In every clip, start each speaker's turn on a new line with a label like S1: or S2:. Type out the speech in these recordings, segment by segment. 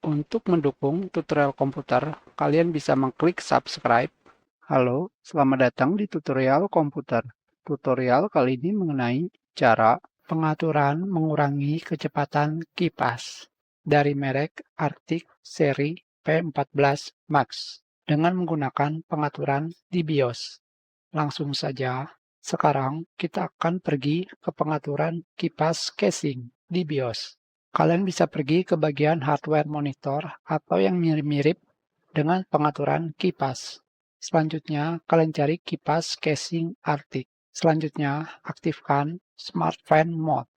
S1: Untuk mendukung tutorial komputer, kalian bisa mengklik subscribe. Halo, selamat datang di tutorial komputer. Tutorial kali ini mengenai cara pengaturan mengurangi kecepatan kipas dari merek Arctic seri P14 Max dengan menggunakan pengaturan di BIOS. Langsung saja, sekarang kita akan pergi ke pengaturan kipas casing di BIOS. Kalian bisa pergi ke bagian hardware monitor atau yang mirip-mirip dengan pengaturan kipas. Selanjutnya, kalian cari kipas casing Arctic. Selanjutnya, aktifkan Smart Fan Mode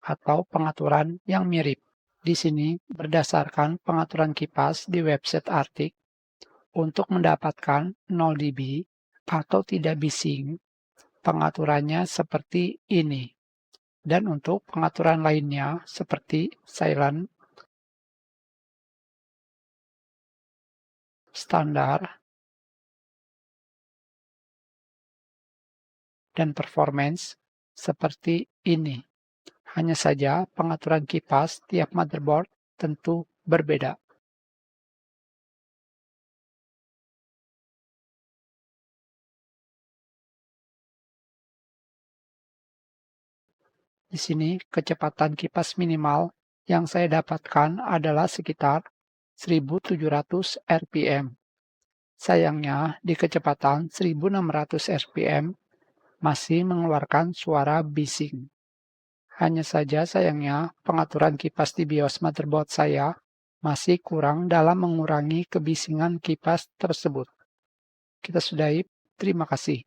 S1: atau pengaturan yang mirip. Di sini, berdasarkan pengaturan kipas di website Arctic, untuk mendapatkan 0 dB atau tidak bising, pengaturannya seperti ini. Dan untuk pengaturan lainnya seperti silent, standar, dan performance seperti ini. Hanya saja pengaturan kipas tiap motherboard tentu berbeda. Di sini kecepatan kipas minimal yang saya dapatkan adalah sekitar 1700 rpm. Sayangnya di kecepatan 1600 rpm masih mengeluarkan suara bising. Hanya saja sayangnya pengaturan kipas di BIOS motherboard saya masih kurang dalam mengurangi kebisingan kipas tersebut. Kita sudahi, terima kasih.